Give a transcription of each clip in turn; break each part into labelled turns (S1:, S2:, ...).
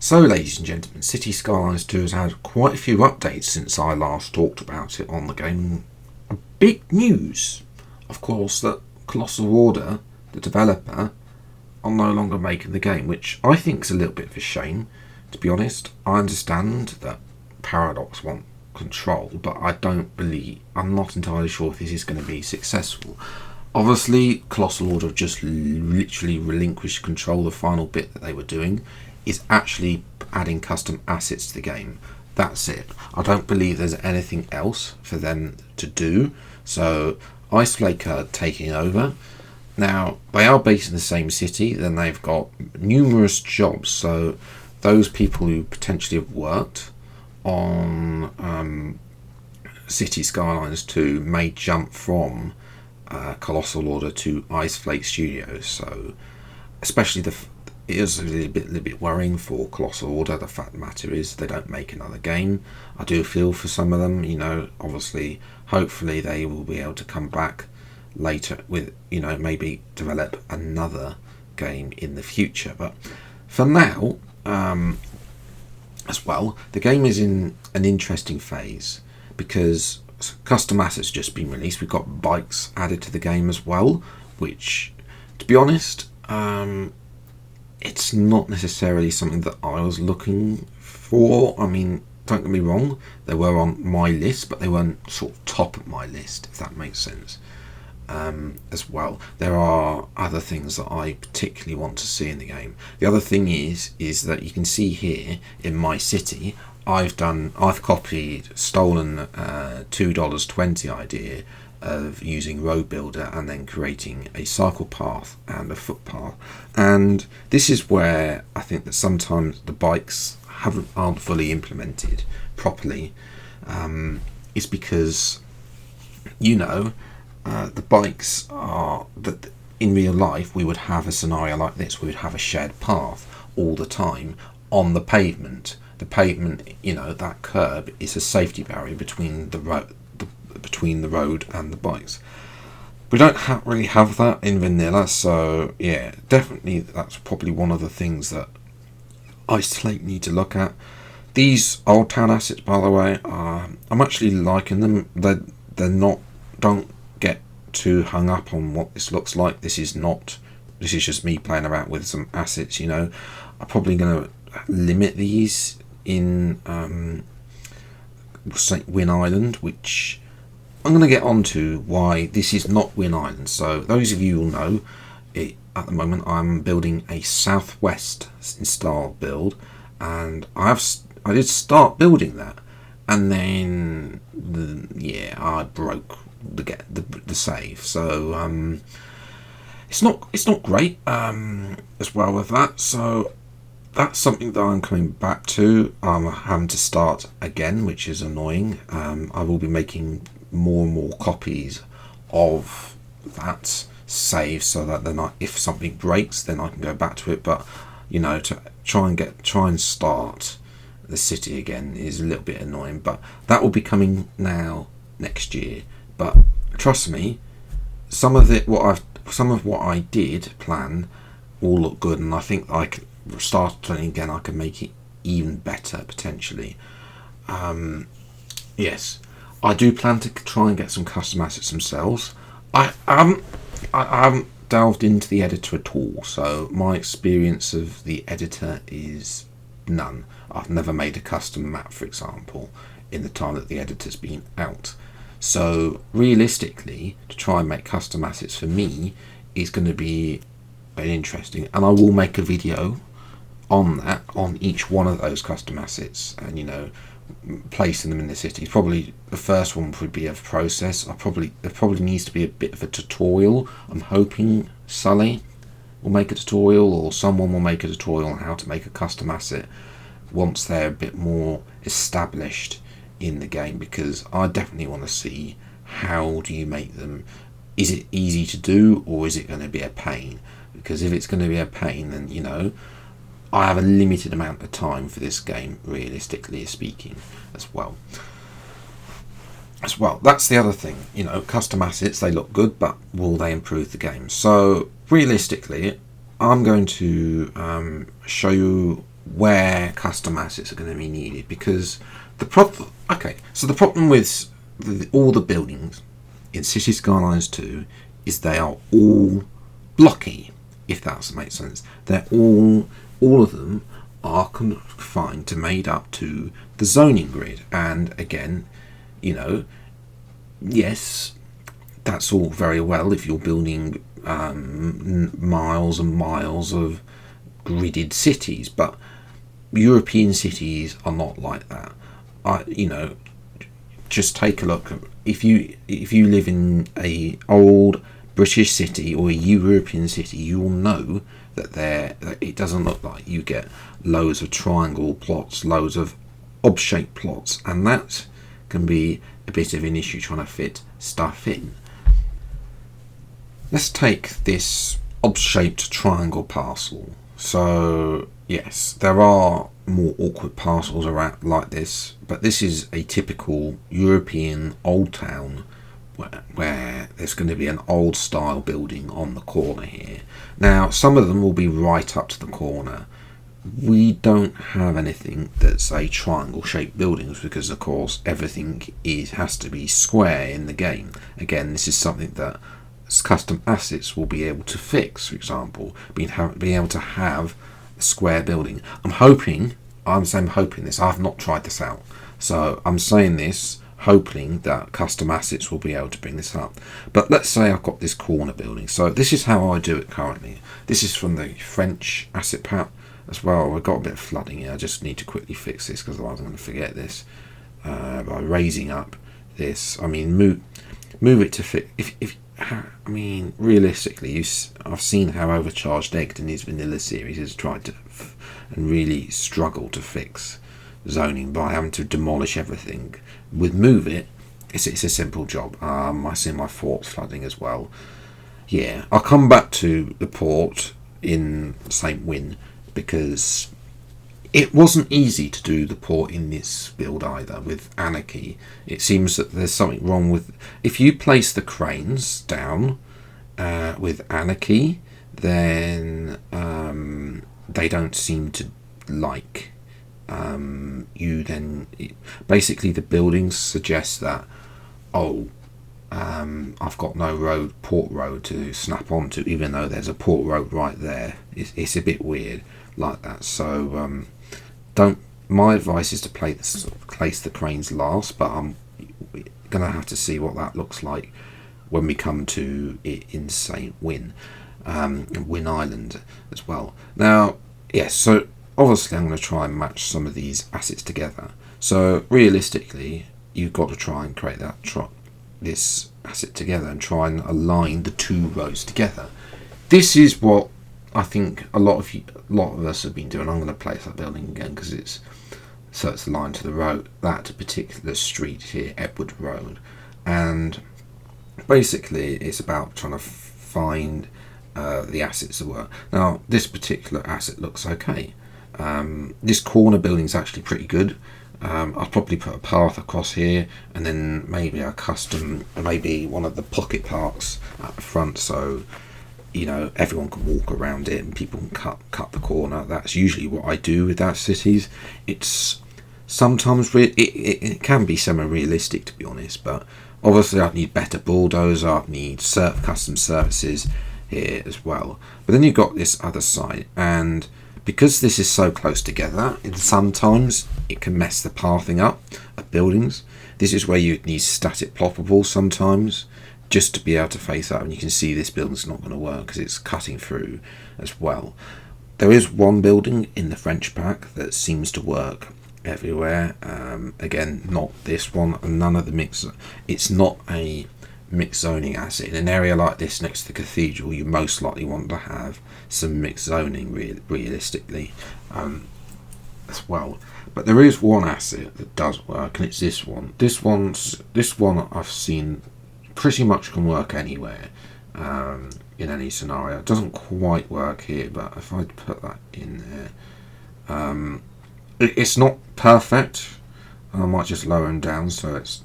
S1: So, ladies and gentlemen, Cities Skylines II has had quite a few updates since I last talked about it on the game. Big news, of course, that Colossal Order, the developer, are no longer making the game, which I think is a little bit of a shame, to be honest. I understand that Paradox want control, but I'm not entirely sure if this is going to be successful. Obviously, Colossal Order have just literally relinquished control. The final bit that they were doing is actually adding custom assets to the game. That's it. I don't believe there's anything else for them to do. So Iceflake are taking over. Now, they are based in the same city, then they've got numerous jobs. So those people who potentially have worked on Cities Skylines 2 may jump from Colossal Order to Iceflake Studios. So especially it is a little bit worrying for Colossal Order. The fact of the matter is they don't make another game. I do feel for some of them, obviously, hopefully they will be able to come back later with, maybe develop another game in the future. But for now, as well, the game is in an interesting phase because custom assets just been released. We've got bikes added to the game as well, which, to be honest, it's not necessarily something that I was looking for. I mean, don't get me wrong, they were on my list, but they weren't sort of top of my list, if that makes sense. As well, there are other things that I particularly want to see in the game. The other thing is that you can see here in my city, I've copied, stolen $2.20 idea of using Road Builder and then creating a cycle path and a footpath. And this is where I think that sometimes the bikes aren't fully implemented properly. It's because the bikes are that in real life we would have a scenario like this. We would have a shared path all the time on the pavement. The pavement, that curb is a safety barrier between the road and the bikes. We don't really have that in vanilla, so yeah, definitely that's probably one of the things that Iceflake need to look at. These old town assets, by the way, I'm actually liking them. They're not. Don't get too hung up on what this looks like. This is just me playing around with some assets. I'm probably going to limit these in Win Island, which I'm going to get onto why this is not Win Island. So those of you will know, at the moment I'm building a southwest style build, and I did start building that, and then I broke the save. So it's not great as well with that. So that's something that I'm coming back to. I'm having to start again, which is annoying. I will be making more and more copies of that save so that then if something breaks, then I can go back to it. But to try and start the city again is a little bit annoying. But that will be coming now next year. But trust me, some of what I did plan will look good, and I think I can start playing again. I can make it even better potentially. Yes, I do plan to try and get some custom assets themselves. I haven't delved into the editor at all, so my experience of the editor is none. I've never made a custom map, for example, in the time that the editor's been out. So realistically, to try and make custom assets for me is going to be very interesting, and I will make a video on each one of those custom assets, and placing them in the city. Probably the first one would be a process. There probably needs to be a bit of a tutorial. I'm hoping Sully will make a tutorial, or someone will make a tutorial on how to make a custom asset once they're a bit more established in the game, because I definitely want to see how do you make them. Is it easy to do, or is it going to be a pain? Because if it's going to be a pain, then I have a limited amount of time for this game, realistically speaking, as well. That's the other thing. Custom assets, they look good, but will they improve the game? So realistically, I'm going to show you where custom assets are going to be needed, because the problem. Okay, so the problem with all the buildings in Cities Skylines II is they are all blocky. If that makes sense, they're all of them are confined to made up to the zoning grid, and again, yes, that's all very well if you're building miles and miles of gridded cities, but European cities are not like that. Just take a look. If you live in a old British city or a European city, you will know that it doesn't look like you get loads of triangle plots, loads of odd-shaped plots, and that can be a bit of an issue trying to fit stuff in. Let's take this odd-shaped triangle parcel. So yes, there are more awkward parcels around like this, but this is a typical European old town where there's going to be an old style building on the corner here. Now, some of them will be right up to the corner. We don't have anything that's a triangle shaped buildings because, of course, everything has to be square in the game. Again, this is something that custom assets will be able to fix. For example, being able to have a square building. I'm hoping this. I've not tried this out, so I'm saying this hoping that custom assets will be able to bring this up. But let's say I've got this corner building. So this is how I do it currently. This is from the French asset pack as well. We've got a bit of flooding here. I just need to quickly fix this because otherwise I'm going to forget this. By raising up this, I mean move it to fit. Realistically, I've seen how overcharged Egged in his vanilla series has tried to and really struggled to fix zoning by having to demolish everything. With Move It, it's a simple job. I see my fort's flooding as well. Yeah, I'll come back to the port in St. Win because it wasn't easy to do the port in this build either with Anarchy. It seems that there's something wrong with... If you place the cranes down with Anarchy, then they don't seem to like basically the buildings suggest that I've got no port road to snap onto, even though there's a port road right there. It's a bit weird like that. So my advice is to place the cranes last, but I'm gonna have to see what that looks like when we come to it in St. Win Island as well. Now, yes, so obviously I'm going to try and match some of these assets together. So realistically, you've got to try and create this asset together and try and align the two rows together. This is what I think a lot of us have been doing. I'm going to place that building again because it's aligned to the road, that particular street here, Edward Road, and basically it's about trying to find the assets that work. Now, this particular asset looks okay. This corner building is actually pretty good. I'll probably put a path across here and then maybe maybe one of the pocket parks at the front, so everyone can walk around it and people can cut the corner. That's usually what I do with our cities. It's sometimes it can be semi-realistic, to be honest, but obviously I'd need better bulldozer, I'd need custom services here as well. But then you've got this other side, and because this is so close together, sometimes it can mess the pathing up of buildings. This is where you need static ploppable sometimes, just to be able to face up. And you can see this building's not going to work because it's cutting through as well. There is one building in the French pack that seems to work everywhere. Again, not this one, and none of the mix. It's not a mixed zoning asset. In an area like this next to the cathedral, you most likely want to have some mixed zoning realistically as well. But there is one asset that does work, and it's this one. This one I've seen pretty much can work anywhere in any scenario. It doesn't quite work here, but if I put that in there, it's not perfect. I might just lower them down so it's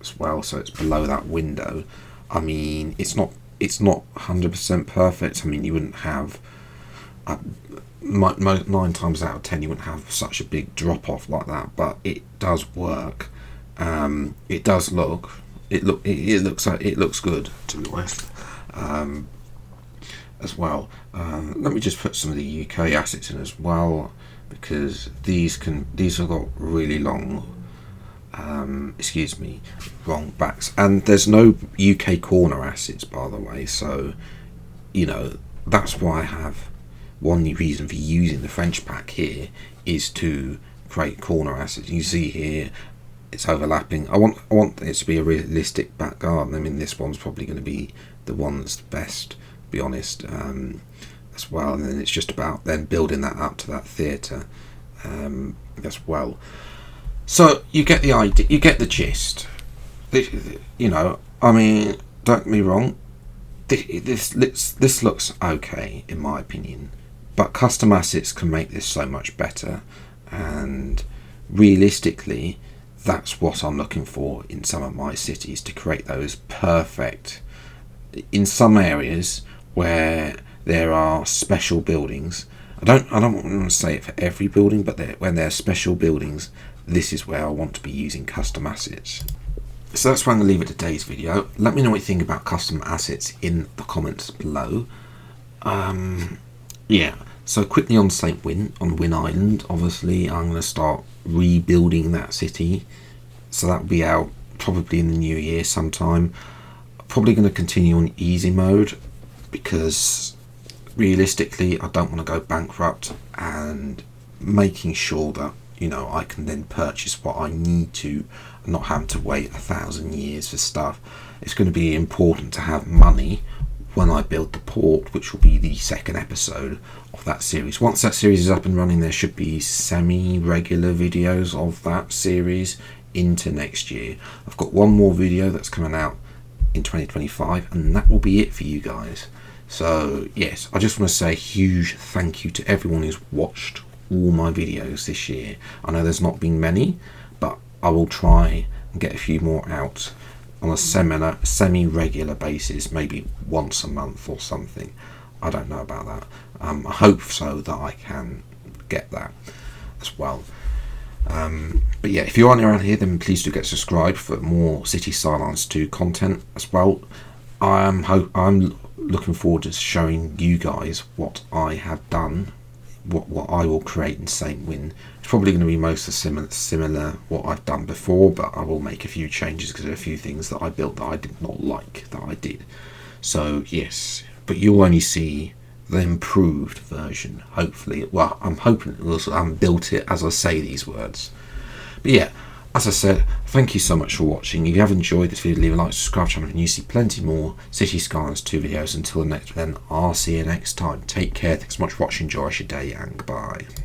S1: as well, so it's below that window. I mean, it's not 100% perfect. I mean, you wouldn't have Nine times out of 10 you wouldn't have such a big drop off like that, but it does work. It does it looks good, to be honest. As well, let me just put some of the UK assets in as well, because these have got really long wrong backs, and there's no UK corner assets, by the way, so that's why I have one reason for using the French pack here is to create corner assets. You see here it's overlapping. I want it to be a realistic back garden. I mean, this one's probably going to be the one that's the best, to be honest, as well, and then it's just about then building that up to that theatre as well. So you get the idea, you get the gist. I mean, don't get me wrong, this looks okay in my opinion, but custom assets can make this so much better, and realistically that's what I'm looking for in some of my cities, to create those perfect, in some areas where there are special buildings. I don't want to say it for every building, but when there are special buildings, this is where I want to be using custom assets. So that's where I'm going to leave it today's video. Let me know what you think about custom assets in the comments below. Yeah, so quickly on St. Win, on Win Island, obviously I'm going to start rebuilding that city. So that'll be out probably in the new year sometime. Probably going to continue on easy mode, because realistically I don't want to go bankrupt, and making sure that I can then purchase what I need to, and not having to wait 1,000 years for stuff. It's going to be important to have money when I build the port, which will be the second episode of that series. Once that series is up and running, there should be semi-regular videos of that series into next year. I've got one more video that's coming out in 2025, and that will be it for you guys. So yes, I just want to say a huge thank you to everyone who's watched all my videos this year. I know there's not been many, but I will try and get a few more out on a semi-regular basis, maybe once a month or something. I don't know about that. I hope so that I can get that as well. But yeah, if you're on around here, then please do get subscribed for more Cities Skylines II content as well. I'm looking forward to showing you guys what I have done, what I will create in St. Win. It's probably going to be most similar what I've done before, but I will make a few changes because there are a few things that I built that I did not like that I did. So yes, but you'll only see the improved version, hopefully. Well, I'm hoping I haven't built it as I say these words. But yeah, as I said, thank you so much for watching. If you have enjoyed this video, leave a like, subscribe to the channel, and you see plenty more Cities Skylines 2 videos. Until the next one, I'll see you next time. Take care, thanks so much for watching, enjoy your day, and goodbye.